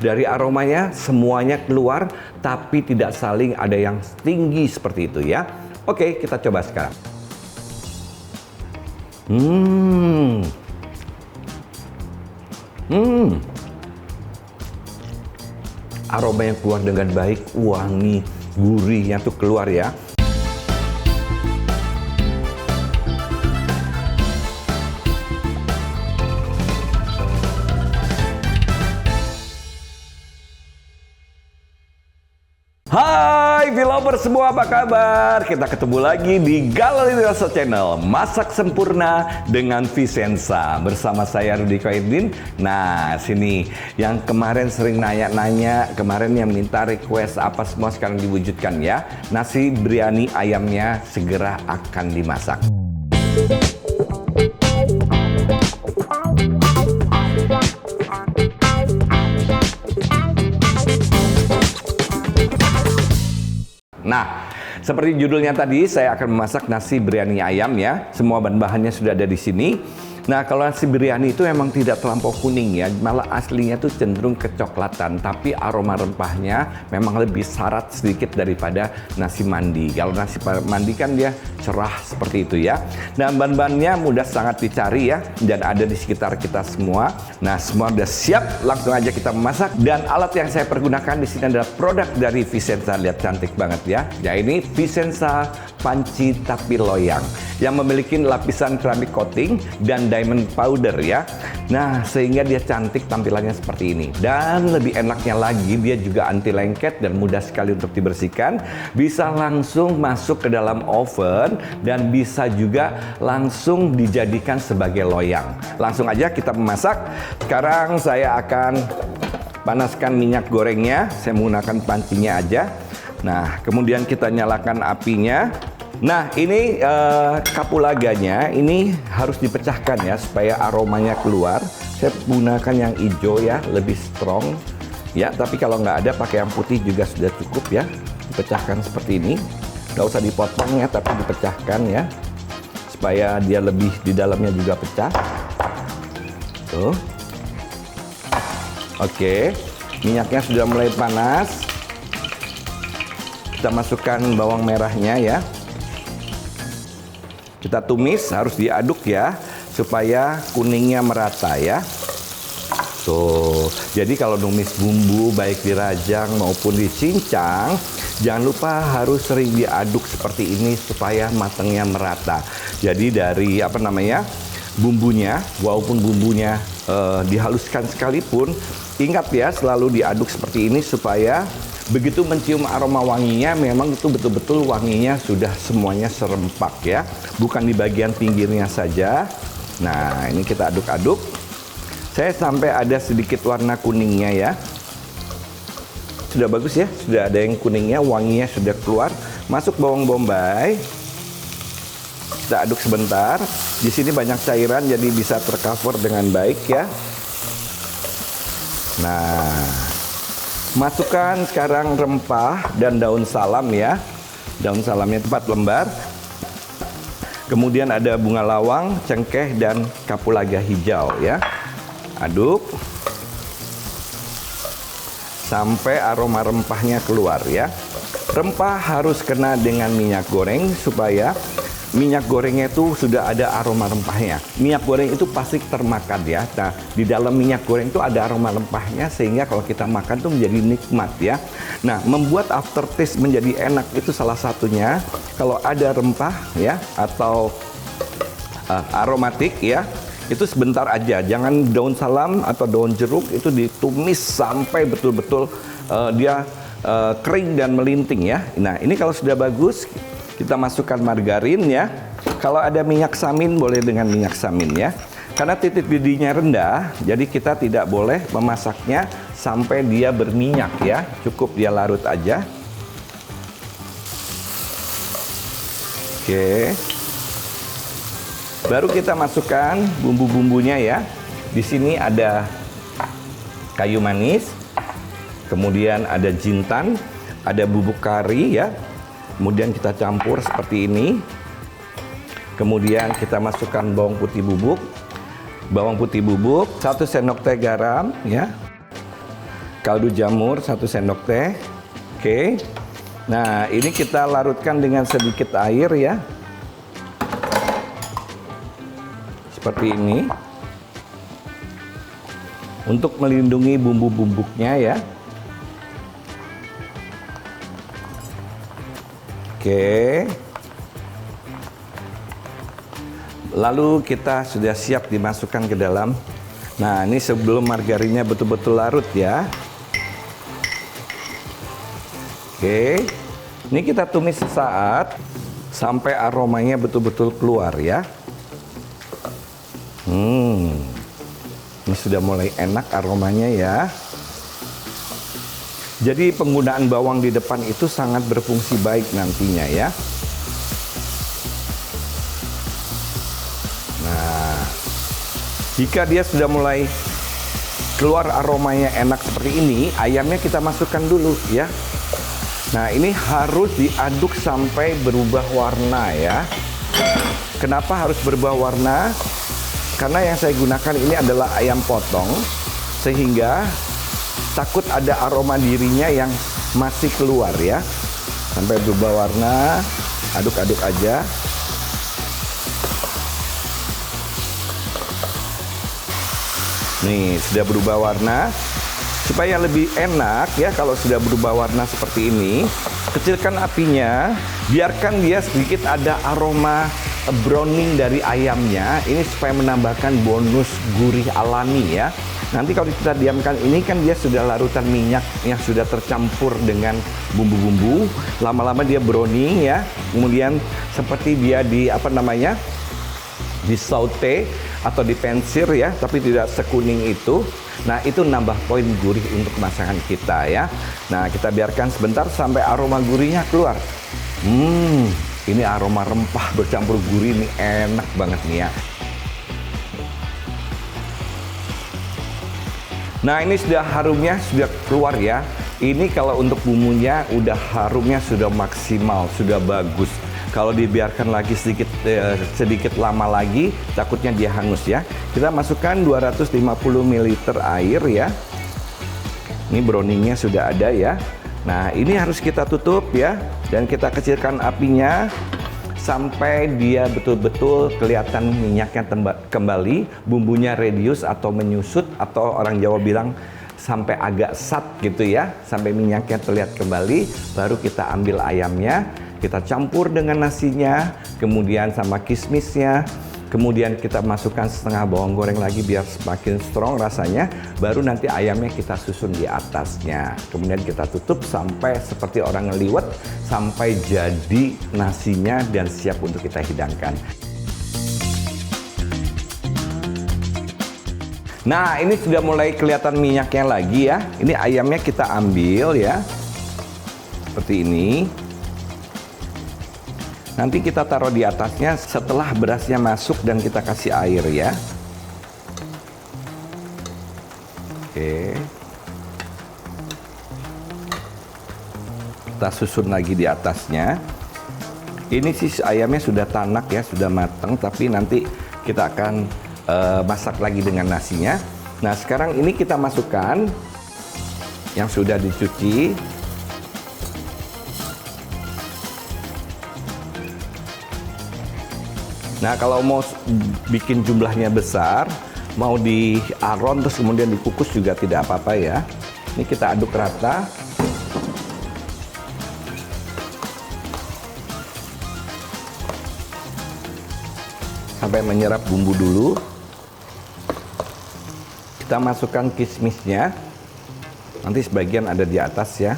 Dari aromanya semuanya keluar, tapi tidak saling ada yang tinggi seperti itu ya. Oke, kita coba sekarang. Aroma yang keluar dengan baik, wangi, gurihnya tuh keluar ya. Hai Vloggers semua, apa kabar? Kita ketemu lagi di Galeri Rasa Channel, masak sempurna dengan Vicenza. Bersama saya Rudi Koidin. Nah, sini yang kemarin sering nanya-nanya, kemarin yang minta request apa semua sekarang diwujudkan ya. Nasi biryani ayamnya segera akan dimasak. Nah, seperti judulnya tadi, saya akan memasak nasi biryani ayam ya. Semua bahan-bahannya sudah ada di sini. Nah, kalau nasi biryani itu emang tidak terlampau kuning ya, malah aslinya tuh cenderung kecoklatan, tapi aroma rempahnya memang lebih syarat sedikit daripada nasi mandi. Kalau nasi mandi kan dia cerah seperti itu ya. Nah, bahan-bahannya mudah sangat dicari ya, dan ada di sekitar kita semua. Nah, semua udah siap, langsung aja kita memasak. Dan alat yang saya pergunakan di sini adalah produk dari Vicenza. Lihat cantik banget ya. Ya, ini Vicenza panci tapi loyang yang memiliki lapisan keramik coating dan diamond powder ya. Nah, sehingga dia cantik tampilannya seperti ini. Dan lebih enaknya lagi, dia juga anti lengket dan mudah sekali untuk dibersihkan. Bisa langsung masuk ke dalam oven dan bisa juga langsung dijadikan sebagai loyang. Langsung aja kita memasak. Sekarang saya akan panaskan minyak gorengnya. Saya menggunakan pancinya aja. Nah, kemudian kita nyalakan apinya. Nah, ini kapulaganya ini harus dipecahkan ya supaya aromanya keluar. Saya gunakan yang hijau ya, lebih strong ya. Tapi kalau nggak ada, pakai yang putih juga sudah cukup ya. Dipecahkan seperti ini. Nggak usah dipotong ya, tapi dipecahkan ya, supaya dia lebih di dalamnya juga pecah. Tuh. Oke, minyaknya sudah mulai panas. Kita masukkan bawang merahnya ya. Kita tumis, harus diaduk ya, supaya kuningnya merata ya. Tuh, jadi kalau numis bumbu baik dirajang maupun dicincang, jangan lupa harus sering diaduk seperti ini supaya matangnya merata. Jadi dari bumbunya, walaupun bumbunya dihaluskan sekalipun, ingat ya selalu diaduk seperti ini supaya begitu mencium aroma wanginya, memang itu betul-betul wanginya sudah semuanya serempak ya, bukan di bagian pinggirnya saja. Nah, ini kita aduk-aduk. Saya sampai ada sedikit warna kuningnya ya. Sudah bagus ya, sudah ada yang kuningnya, wanginya sudah keluar. Masuk bawang bombay. Kita aduk sebentar. Di sini banyak cairan jadi bisa tercover dengan baik ya. Nah, masukkan sekarang rempah dan daun salam ya. Daun salamnya 4 lembar. Kemudian ada bunga lawang, cengkeh, dan kapulaga hijau ya. Aduk sampai aroma rempahnya keluar ya. Rempah harus kena dengan minyak goreng supaya minyak gorengnya itu sudah ada aroma rempahnya. Minyak goreng itu pasti termakan ya. Nah, di dalam minyak goreng itu ada aroma rempahnya sehingga kalau kita makan tuh menjadi nikmat ya. Nah, membuat aftertaste menjadi enak itu salah satunya kalau ada rempah ya atau aromatik ya. Itu sebentar aja, jangan daun salam atau daun jeruk itu ditumis sampai betul-betul dia kering dan melinting ya. Nah, ini kalau sudah bagus, kita masukkan margarin ya. Kalau ada minyak samin, boleh dengan minyak samin ya. Karena titik didihnya rendah, jadi kita tidak boleh memasaknya sampai dia berminyak ya. Cukup dia larut aja. Oke. Baru kita masukkan bumbu-bumbunya ya. Di sini ada kayu manis, kemudian ada jintan, ada bubuk kari ya. Kemudian kita campur seperti ini. Kemudian kita masukkan bawang putih bubuk. Bawang putih bubuk, 1 sendok teh garam ya. kaldu jamur 1 sendok teh. Oke. Nah, ini kita larutkan dengan sedikit air ya. Seperti ini. Untuk melindungi bumbu-bumbuknya ya. Oke. Lalu kita sudah siap dimasukkan ke dalam. Nah, ini sebelum margarinnya betul-betul larut ya. Oke. Ini kita tumis sesaat sampai aromanya betul-betul keluar ya. Ini sudah mulai enak aromanya ya. Jadi penggunaan bawang di depan itu sangat berfungsi baik nantinya ya. Nah, jika dia sudah mulai keluar aromanya enak seperti ini, ayamnya kita masukkan dulu ya. Nah, ini harus diaduk sampai berubah warna ya. Kenapa harus berubah warna? Karena yang saya gunakan ini adalah ayam potong, sehingga takut ada aroma dirinya yang masih keluar ya. Sampai berubah warna, aduk-aduk aja. Nih, sudah berubah warna. Supaya lebih enak ya kalau sudah berubah warna seperti ini, kecilkan apinya, biarkan dia sedikit ada aroma browning dari ayamnya. Ini supaya menambahkan bonus gurih alami ya. Nanti kalau kita diamkan ini kan dia sudah larutan minyak yang sudah tercampur dengan bumbu-bumbu. Lama-lama dia browning ya. Kemudian seperti dia di saute atau dipensir ya, tapi tidak sekuning itu. Nah, itu nambah poin gurih untuk masakan kita ya. Nah, kita biarkan sebentar sampai aroma gurihnya keluar. Ini aroma rempah bercampur gurih, ini enak banget nih ya. Nah, ini sudah harumnya sudah keluar ya. Ini kalau untuk bumbunya udah harumnya sudah maksimal, sudah bagus. Kalau dibiarkan lagi sedikit lama lagi, takutnya dia hangus ya. Kita masukkan 250 ml air ya. Ini browningnya sudah ada ya. Nah, ini harus kita tutup ya. Dan kita kecilkan apinya sampai dia betul-betul kelihatan minyaknya kembali. Bumbunya reduce atau menyusut, atau orang Jawa bilang sampai agak sat gitu ya. Sampai minyaknya terlihat kembali. Baru kita ambil ayamnya. Kita campur dengan nasinya, kemudian sama kismisnya, kemudian kita masukkan setengah bawang goreng lagi biar semakin strong rasanya, baru nanti ayamnya kita susun di atasnya. Kemudian kita tutup sampai seperti orang ngeliwet, sampai jadi nasinya dan siap untuk kita hidangkan. Nah, ini sudah mulai kelihatan minyaknya lagi ya. Ini ayamnya kita ambil ya, seperti ini. Nanti kita taruh di atasnya setelah berasnya masuk dan kita kasih air ya. Oke. Kita susun lagi di atasnya. Ini sih ayamnya sudah tanak ya, sudah matang, tapi nanti kita akan masak lagi dengan nasinya. Nah, sekarang ini kita masukkan yang sudah dicuci. Nah, kalau mau bikin jumlahnya besar, mau di aron terus kemudian dikukus juga tidak apa-apa ya. Ini kita aduk rata. Sampai menyerap bumbu dulu. Kita masukkan kismisnya. Nanti sebagian ada di atas ya.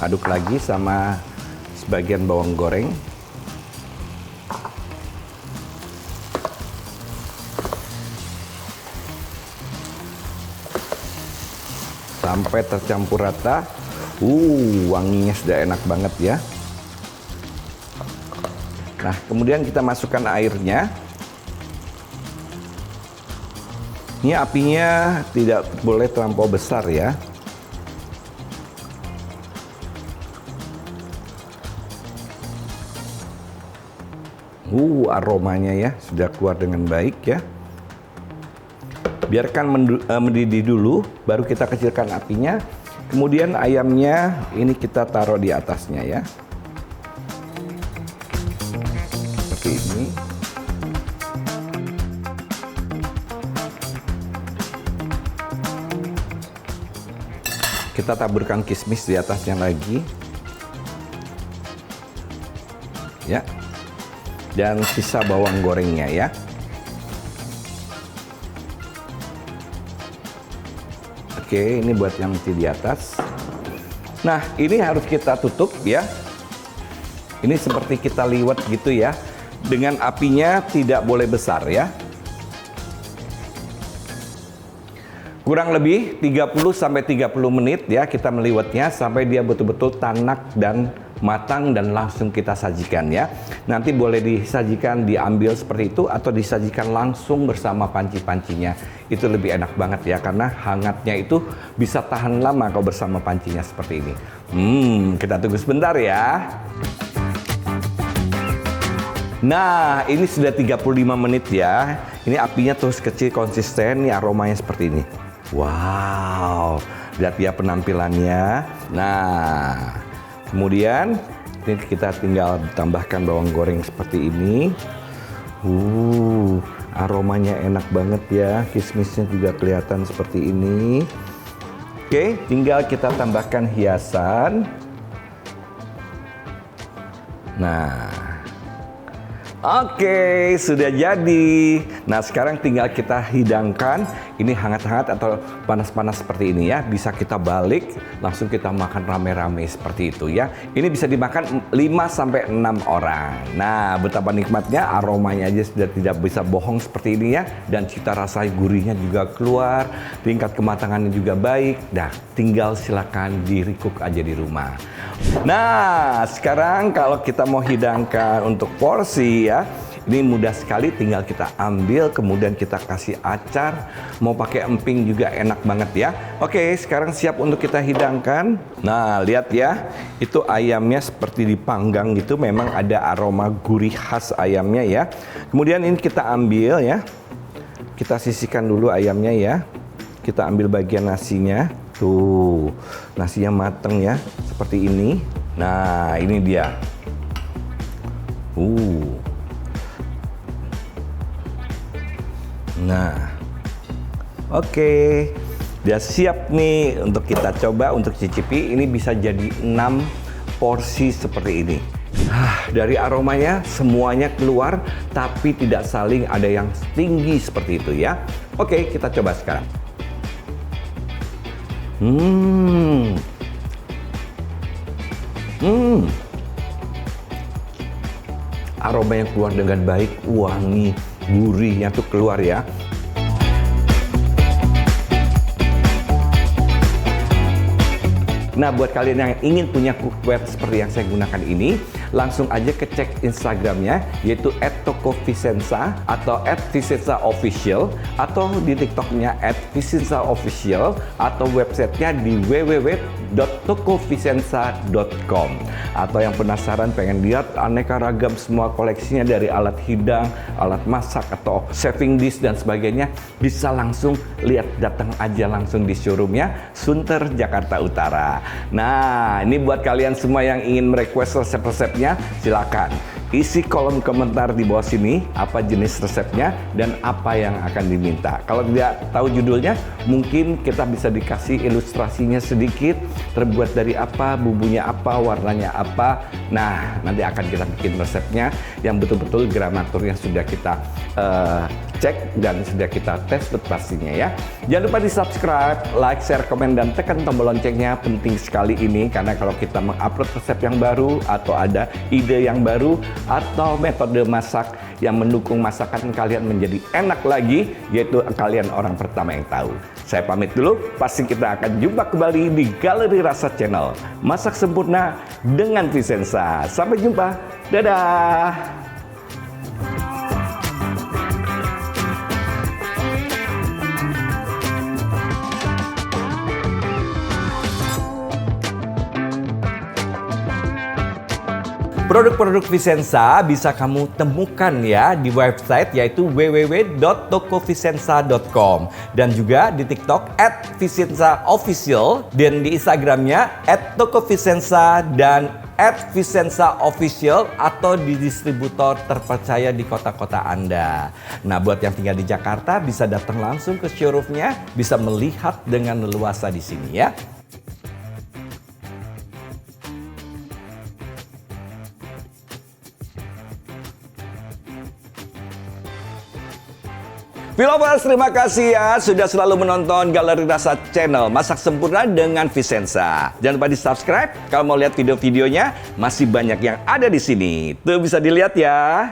Aduk lagi sama sebagian bawang goreng. Sampai tercampur rata. Wanginya sudah enak banget ya. Nah, kemudian kita masukkan airnya. Ini apinya tidak boleh terlampau besar ya. Aromanya ya sudah keluar dengan baik ya. Biarkan mendidih dulu, baru kita kecilkan apinya. Kemudian ayamnya ini kita taruh di atasnya ya. Seperti ini. Kita taburkan kismis di atasnya lagi. Ya. Dan sisa bawang gorengnya ya. Oke, ini buat yang di atas. Nah, ini harus kita tutup ya. Ini seperti kita liwet gitu ya. Dengan apinya tidak boleh besar ya. Kurang lebih 30-30 menit ya kita meliwetnya sampai dia betul-betul tanak dan matang dan langsung kita sajikan ya. Nanti boleh disajikan, diambil seperti itu atau disajikan langsung bersama panci-pancinya. Itu lebih enak banget ya karena hangatnya itu bisa tahan lama kalau bersama pancinya seperti ini. Kita tunggu sebentar ya. Nah, ini sudah 35 menit ya. Ini apinya terus kecil konsisten, nih aromanya seperti ini. Wow, lihat ya penampilannya. Nah, kemudian ini kita tinggal tambahkan bawang goreng seperti ini. Aromanya enak banget ya. Kismisnya juga kelihatan seperti ini. Oke, tinggal kita tambahkan hiasan. Nah, oke, sudah jadi. Nah, sekarang tinggal kita hidangkan. Ini hangat-hangat atau panas-panas seperti ini ya. Bisa kita balik, langsung kita makan rame-rame seperti itu ya. Ini bisa dimakan 5-6 orang. Nah, betapa nikmatnya, aromanya aja sudah tidak bisa bohong seperti ini ya. Dan cita rasa gurihnya juga keluar, tingkat kematangannya juga baik. Nah, tinggal silakan di-recook aja di rumah. Nah, sekarang kalau kita mau hidangkan untuk porsi ya, ini mudah sekali, tinggal kita ambil, kemudian kita kasih acar. Mau pakai emping juga enak banget ya. Oke, sekarang siap untuk kita hidangkan. Nah, lihat ya, itu ayamnya seperti dipanggang gitu, memang ada aroma gurih khas ayamnya ya. Kemudian ini kita ambil ya, kita sisihkan dulu ayamnya ya. Kita ambil bagian nasinya. Tuh, nasinya mateng ya, seperti ini. Nah, ini dia. Nah, oke. Dia siap nih untuk kita coba, untuk cicipi. Ini bisa jadi 6 porsi seperti ini. Dari aromanya semuanya keluar, tapi tidak saling ada yang tinggi seperti itu ya. Oke, kita coba sekarang. Aroma yang keluar dengan baik, wangi, gurihnya tuh keluar ya. Nah, buat kalian yang ingin punya cookware seperti yang saya gunakan ini, langsung aja ke cek Instagramnya, yaitu @tokovicenza atau @vicenzaofficial, atau di TikToknya @vicenzaofficial, atau websitenya di www.tokovicenza.com. Atau yang penasaran pengen lihat aneka ragam semua koleksinya dari alat hidang, alat masak, atau serving dish dan sebagainya, bisa langsung lihat, datang aja langsung di showroomnya, Sunter, Jakarta Utara. Nah, ini buat kalian semua yang ingin merequest resep-resepnya, silakan isi kolom komentar di bawah sini apa jenis resepnya dan apa yang akan diminta. Kalau tidak tahu judulnya, mungkin kita bisa dikasih ilustrasinya sedikit, terbuat dari apa, bumbunya apa, warnanya apa. Nah, nanti akan kita bikin resepnya yang betul-betul gramatur yang sudah kita cek dan sudah kita tes pastinya ya. Jangan lupa di subscribe, like, share, komen, dan tekan tombol loncengnya. Penting sekali ini karena kalau kita mengupload resep yang baru atau ada ide yang baru atau metode masak yang mendukung masakan kalian menjadi enak lagi, yaitu kalian orang pertama yang tahu. Saya pamit dulu, pasti kita akan jumpa kembali di Galeri Rasa Channel. Masak sempurna dengan Vicenza. Sampai jumpa, dadah! Produk-produk Vicenza bisa kamu temukan ya di website yaitu www.tokovicenza.com dan juga di TikTok @vicenzaofficial dan di Instagramnya @tokovicenza dan @vicenzaofficial atau di distributor terpercaya di kota-kota Anda. Nah, buat yang tinggal di Jakarta bisa datang langsung ke showroomnya, bisa melihat dengan leluasa di sini ya. Vlovers, terima kasih ya sudah selalu menonton Galeri Rasa Channel Masak Sempurna dengan Vicenza. Jangan lupa di subscribe kalau mau lihat video-videonya, masih banyak yang ada di sini. Tuh bisa dilihat ya.